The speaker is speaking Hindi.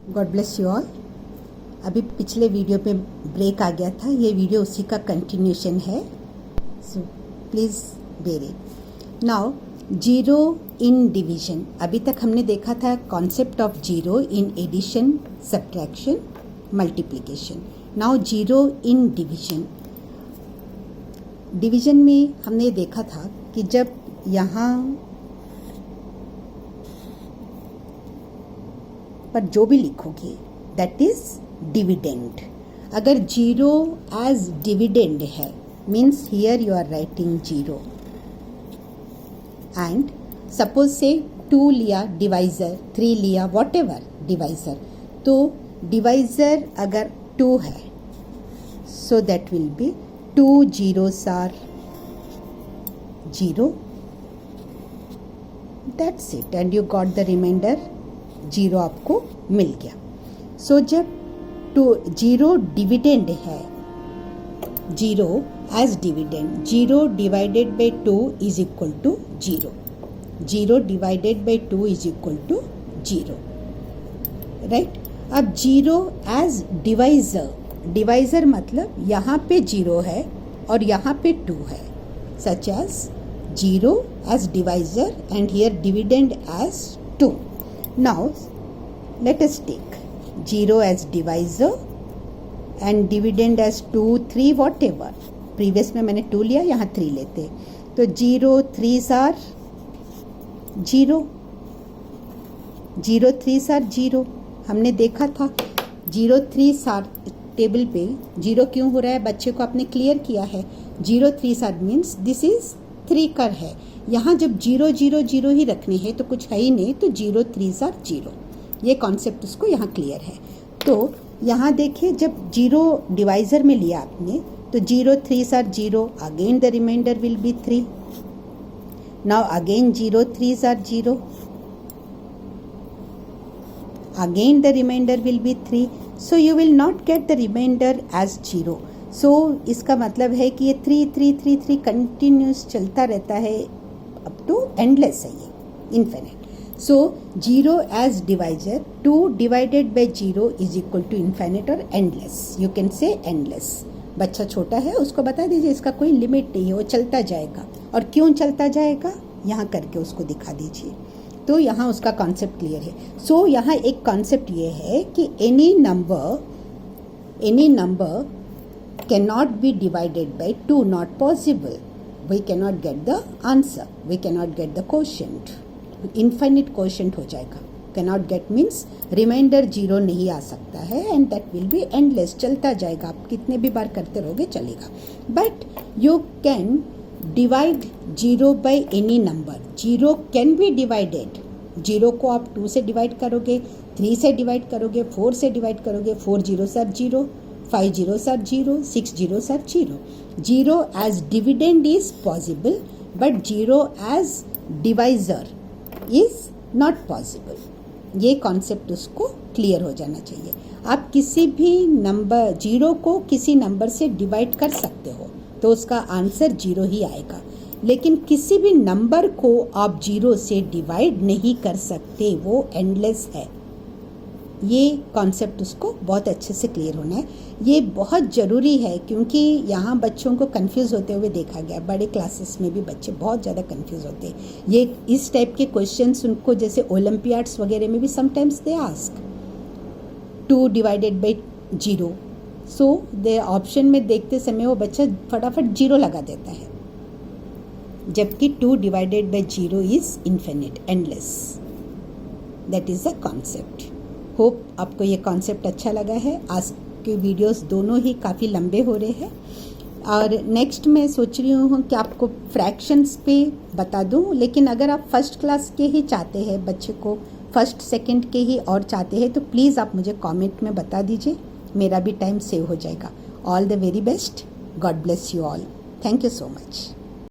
God bless you all. अभी पिछले वीडियो पे ब्रेक आ गया था, ये वीडियो उसी का कंटिन्यूशन है, so please bear it. Now zero in division, अभी तक हमने देखा था concept of zero in addition, subtraction, multiplication. Now zero in division. Division में हमने देखा था कि जब यहाँ पर जो भी लिखोगे दैट इज डिविडेंड। अगर जीरो एज डिविडेंड है means here you are writing zero. And suppose say 2 लिया डिवाइजर, 3 लिया वॉट एवर डिवाइजर, तो डिवाइजर अगर 2 है so that will be 2 zeros are 0, that's it, and you got the remainder 0 आपको मिल गया। सो जब जीरो डिविडेंड है, zero as dividend, 0 divided by 2 is equal to 0, 0 divided by 2 is equal to 0, right. अब 0 एज डिवाइजर, डिवाइजर मतलब यहाँ पे 0 है और यहाँ पे 2 है, such as 0 as divisor and here dividend as 2। Now let us take 0 as divisor and dividend as 2, 3 whatever. Previous में मैंने 2 लिया, यहाँ 3 लेते, तो 0 3s are 0, 0 3s are 0। हमने देखा था 0 3s are टेबल पे 0 क्यों हो रहा है, बच्चे को आपने क्लियर किया है। 0 3s are means this is 3 कर है, यहाँ जब 0 0 0 ही रखने हैं तो कुछ है ही नहीं, तो 0 3s are 0, ये कॉन्सेप्ट उसको यहाँ क्लियर है। तो यहाँ देखिए जब 0 डिवाइजर में लिया आपने तो 0 3s are 0, again the remainder will be 3। Now again 0 3s are 0, again the remainder will be 3, so you will not get the remainder as 0। So इसका मतलब है कि ये 3 3 3 3 कंटिन्यूस चलता रहता है, अप टू एंडलेस है ये, infinite. So 0 as divisor, 2 divided by 0 is equal to infinite और endless, you can say endless. बच्चा छोटा है उसको बता दीजिए इसका कोई लिमिट नहीं है, वो चलता जाएगा। और क्यों चलता जाएगा यहाँ करके उसको दिखा दीजिए, तो यहाँ उसका कॉन्सेप्ट क्लियर है। सो यहाँ एक कॉन्सेप्ट ये है कि any number can not be divided by 2, not possible, we cannot get the answer, we cannot get the quotient, infinite quotient हो जाएगा। cannot get means रिमाइंडर 0 नहीं आ सकता है and that will be endless, चलता जाएगा, आप कितने भी बार करते रहोगे चलेगा। but you can divide 0 by any number, 0 can be divided, 0 को आप 2 से डिवाइड करोगे, 3 से डिवाइड करोगे, 4 से डिवाइड करोगे, 4 zeros are 0, 5 zeros are 0, 6 zeros are 0. 0 as dividend is possible, but 0 as divisor is not possible. ये कॉन्सेप्ट उसको क्लियर हो जाना चाहिए। आप किसी भी नंबर 0 को किसी नंबर से डिवाइड कर सकते हो तो उसका आंसर 0 ही आएगा, लेकिन किसी भी नंबर को आप 0 से डिवाइड नहीं कर सकते, वो एंडलेस है। ये कॉन्सेप्ट उसको बहुत अच्छे से क्लियर होना है, ये बहुत ज़रूरी है क्योंकि यहाँ बच्चों को कंफ्यूज होते हुए देखा गया, बड़े क्लासेस में भी बच्चे बहुत ज़्यादा कंफ्यूज होते हैं। ये इस टाइप के क्वेश्चंस उनको जैसे ओलंपियाड्स वगैरह में भी sometimes they ask 2 divided by 0, so they option में देखते समय वो बच्चा फटाफट 0 लगा देता है, जबकि 2 divided by 0 is infinite, endless. That is the concept. Hope आपको ये कॉन्सेप्ट अच्छा लगा है। आज के वीडियोस दोनों ही काफ़ी लंबे हो रहे हैं और नेक्स्ट मैं सोच रही हूँ कि आपको फ्रैक्शंस पे बता दूँ, लेकिन अगर आप फर्स्ट क्लास के ही चाहते हैं, बच्चे को फर्स्ट सेकंड के ही और चाहते हैं तो प्लीज़ आप मुझे कमेंट में बता दीजिए, मेरा भी टाइम सेव हो जाएगा। All the very best, God bless you all, thank you so much.